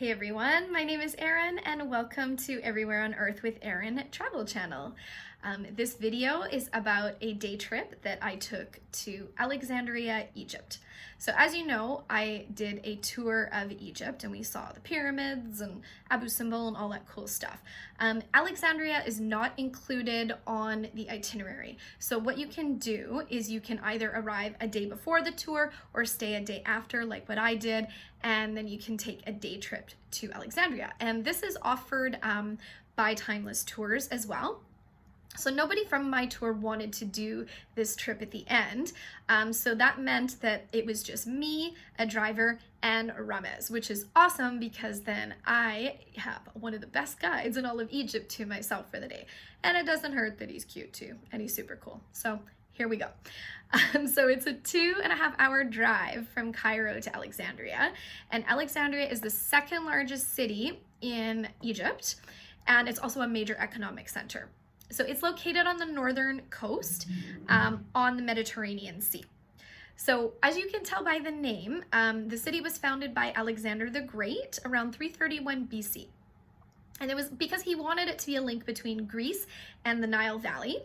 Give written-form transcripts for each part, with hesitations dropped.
Hey everyone, my name is Erin and welcome to Everywhere on Earth with Erin travel channel. This video is about a day trip that I took to Alexandria, Egypt. So as you know, I did a tour of Egypt and we saw the pyramids and Abu Simbel and all that cool stuff. Alexandria is not included on the itinerary. So what you can do is you can either arrive a day before the tour or stay a day after, like what I did, and then you can take a day trip to Alexandria. And this is offered by Timeless Tours as well. So nobody from my tour wanted to do this trip at the end. So that meant that it was just me, a driver, and Ramez, which is awesome because then I have one of the best guides in all of Egypt to myself for the day. And it doesn't hurt that he's cute too, and he's super cool. So here we go. So it's a 2.5-hour drive from Cairo to Alexandria. And Alexandria is the second largest city in Egypt, and it's also a major economic center. So it's located on the northern coast on the Mediterranean Sea. So as you can tell by the name, the city was founded by Alexander the Great around 331 BC. And it was because he wanted it to be a link between Greece and the Nile Valley.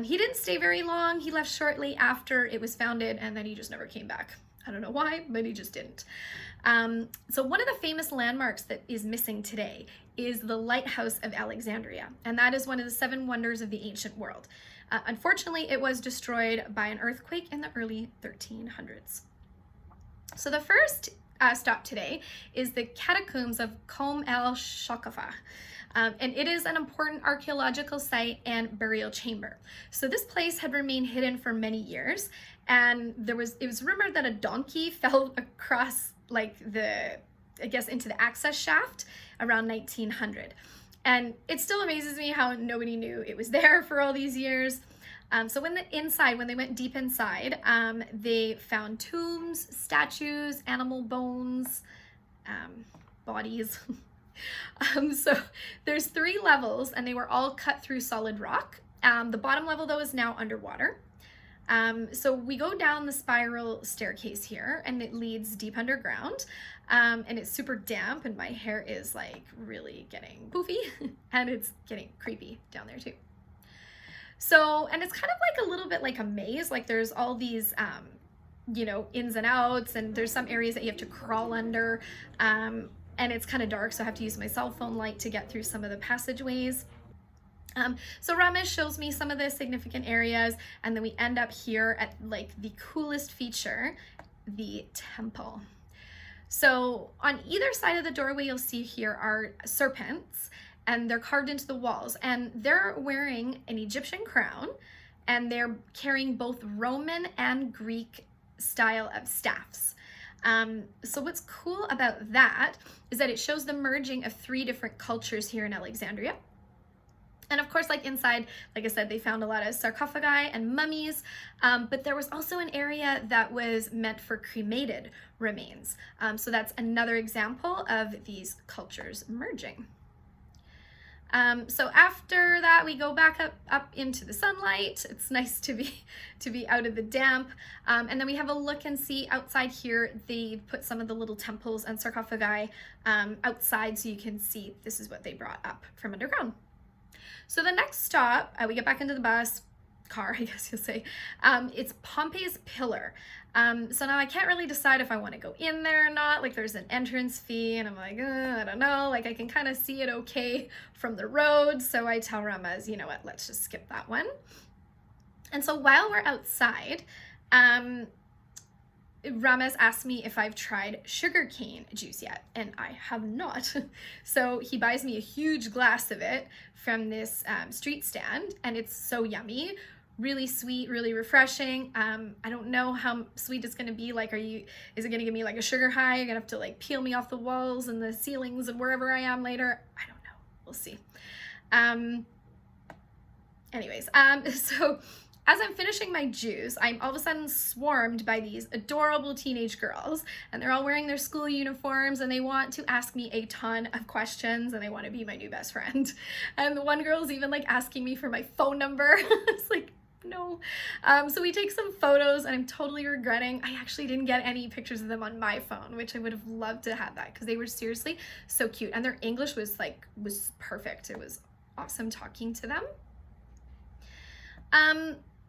He didn't stay very long. He left shortly after it was founded and then he just never came back. I don't know why, but he just didn't. So one of the famous landmarks that is missing today is the Lighthouse of Alexandria, and that is one of the 7 wonders of the ancient world. Unfortunately, it was destroyed by an earthquake in the early 1300s. So the first stop today is the catacombs of Kom el Shakafa. And it is an important archaeological site and burial chamber. So this place had remained hidden for many years, and it was rumored that a donkey fell across into the access shaft around 1900. And it still amazes me how nobody knew it was there for all these years. So when they went deep inside, they found tombs, statues, animal bones, bodies. So there's 3 levels and they were all cut through solid rock. The bottom level though is now underwater. So we go down the spiral staircase here and it leads deep underground, and it's super damp and my hair is like really getting poofy and it's getting creepy down there too. So, and it's kind of like a little bit like a maze, like there's all these, ins and outs, and there's some areas that you have to crawl under, and it's kind of dark, so I have to use my cell phone light to get through some of the passageways. So Ramesh shows me some of the significant areas, and then we end up here at like the coolest feature, the temple. So on either side of the doorway you'll see here are serpents, and they're carved into the walls, and they're wearing an Egyptian crown, and they're carrying both Roman and Greek style of staffs. So what's cool about that is that it shows the merging of 3 different cultures here in Alexandria. And of course, like inside, like I said, they found a lot of sarcophagi and mummies, but there was also an area that was meant for cremated remains. So that's another example of these cultures merging. So after that, we go back up into the sunlight. It's nice to be out of the damp. And then we have a look and see outside here. They put some of the little temples and sarcophagi outside so you can see this is what they brought up from underground. So the next stop, we get back into the car, I guess you'll say, it's Pompey's Pillar. So now I can't really decide if I want to go in there or not. Like there's an entrance fee and I'm like, I don't know, like I can kind of see it okay from the road. So I tell Ramez, you know what, let's just skip that one. And so while we're outside, Ramez asked me if I've tried sugarcane juice yet, and I have not. So he buys me a huge glass of it from this street stand, and it's so yummy, really sweet, really refreshing. I don't know how sweet it's gonna be. Like, is it gonna give me like a sugar high? You're gonna have to like peel me off the walls and the ceilings and wherever I am later. I don't know, we'll see. So as I'm finishing my juice, I'm all of a sudden swarmed by these adorable teenage girls, and they're all wearing their school uniforms, and they want to ask me a ton of questions, and they want to be my new best friend. And the one girl's even like asking me for my phone number. It's like, No. So we take some photos, and I'm totally regretting I actually didn't get any pictures of them on my phone, which I would have loved to have that, because they were seriously so cute, and their English was perfect. It was awesome talking to them.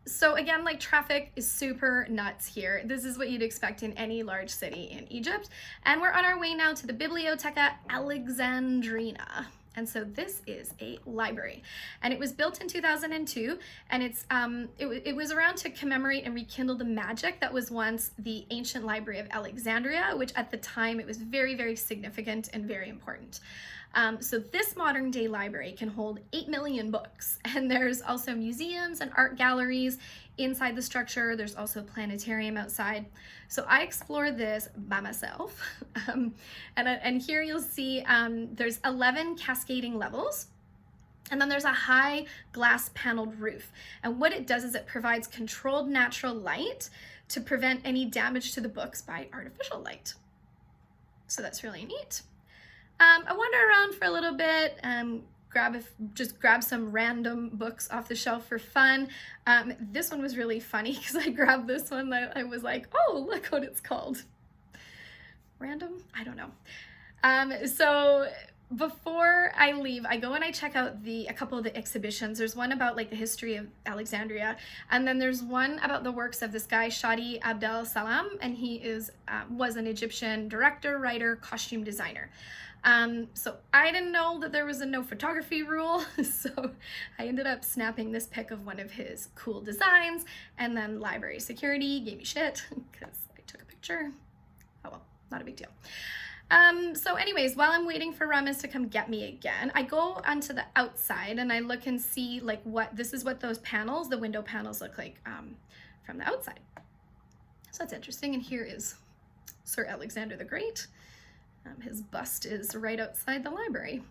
So again, like, traffic is super nuts here. This is what you'd expect in any large city in Egypt. And we're on our way now to the Biblioteca Alexandrina. And so this is a library, and it was built in 2002, and it was around to commemorate and rekindle the magic that was once the ancient library of Alexandria, which at the time it was very, very significant and very important. So this modern day library can hold 8 million books, and there's also museums and art galleries inside the structure. There's also a planetarium outside. So I explored this by myself. And here you'll see there's 11 cascading levels. And then there's a high glass paneled roof. And what it does is it provides controlled natural light to prevent any damage to the books by artificial light. So that's really neat. I wander around for a little bit, just grab some random books off the shelf for fun. This one was really funny because I grabbed this one that I was like, oh, look what it's called. Random? I don't know. So before I leave, I go and I check out a couple of the exhibitions. There's one about like the history of Alexandria, and then there's one about the works of this guy, Shadi Abdel Salam, and he was an Egyptian director, writer, costume designer. So I didn't know that there was a no photography rule, so I ended up snapping this pic of one of his cool designs, and then library security gave me shit because I took a picture. Oh well, not a big deal. So anyways, while I'm waiting for Ramez to come get me again, I go onto the outside and I look and see like this is what those panels, the window panels, look like from the outside. So that's interesting, and here is Sir Alexander the Great. His bust is right outside the library.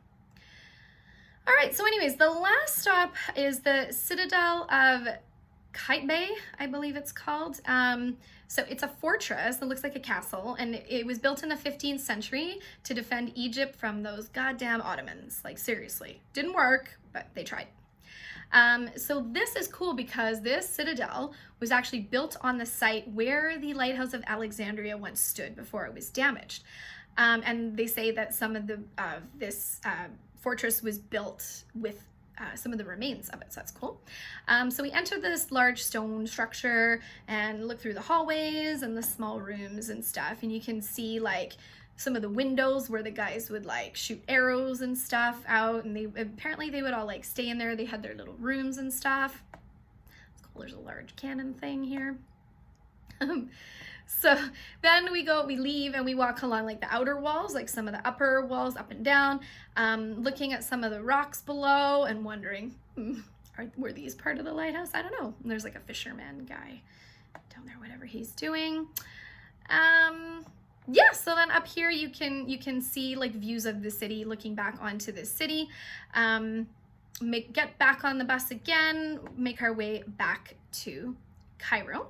All right, so anyways, the last stop is the Citadel of Qaitbay, I believe it's called. So it's a fortress that looks like a castle, and it was built in the 15th century to defend Egypt from those goddamn Ottomans. Like, seriously, didn't work, but they tried. So this is cool because this citadel was actually built on the site where the Lighthouse of Alexandria once stood before it was damaged. And they say that some of this fortress was built with some of the remains of it, so that's cool. So we enter this large stone structure and look through the hallways and the small rooms and stuff, and you can see like some of the windows where the guys would like shoot arrows and stuff out, and apparently they would all like stay in there. They had their little rooms and stuff. It's cool. There's a large cannon thing here. So then we leave and we walk along like the outer walls, like some of the upper walls up and down, looking at some of the rocks below and wondering, were these part of the lighthouse? I don't know. And there's like a fisherman guy down there, whatever he's doing. Yeah, so then up here you can see like views of the city, looking back onto the city. Get back on the bus again, make our way back to Cairo.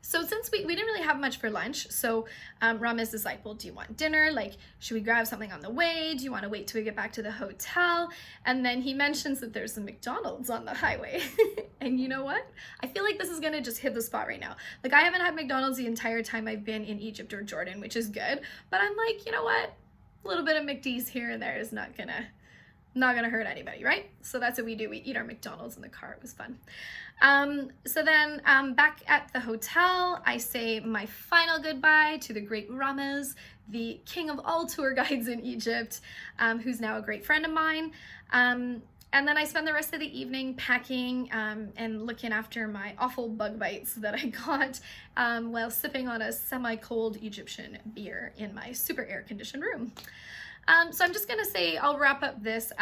So since we didn't really have much for lunch, so Ramez is like, well, do you want dinner? Like, should we grab something on the way? Do you want to wait till we get back to the hotel? And then he mentions that there's a McDonald's on the highway. And you know what? I feel like this is gonna just hit the spot right now. Like, I haven't had McDonald's the entire time I've been in Egypt or Jordan, which is good. But I'm like, you know what? A little bit of McD's here and there is not gonna hurt anybody, right? So that's what we do. We eat our McDonald's in the car. It was fun. So then back at the hotel, I say my final goodbye to the great Ramez, the king of all tour guides in Egypt, who's now a great friend of mine. And then I spend the rest of the evening packing and looking after my awful bug bites that I got while sipping on a semi-cold Egyptian beer in my super air-conditioned room. So I'm just gonna say, I'll wrap up this.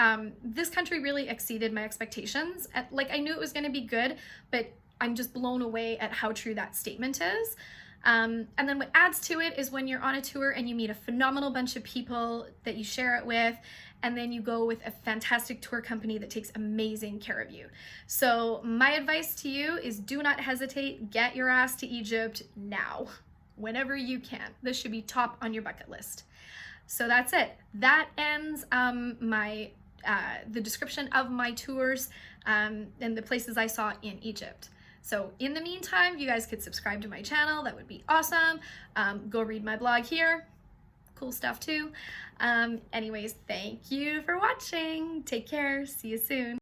This country really exceeded my expectations. Like, I knew it was gonna be good, but I'm just blown away at how true that statement is. And then what adds to it is when you're on a tour and you meet a phenomenal bunch of people that you share it with, and then you go with a fantastic tour company that takes amazing care of you. So my advice to you is do not hesitate. Get your ass to Egypt now, whenever you can. This should be top on your bucket list. So that's it. That ends the description of my tours. and the places I saw in Egypt. So in the meantime, you guys could subscribe to my channel. That would be awesome. Go read my blog here. Cool stuff too. Anyways, thank you for watching. Take care. See you soon.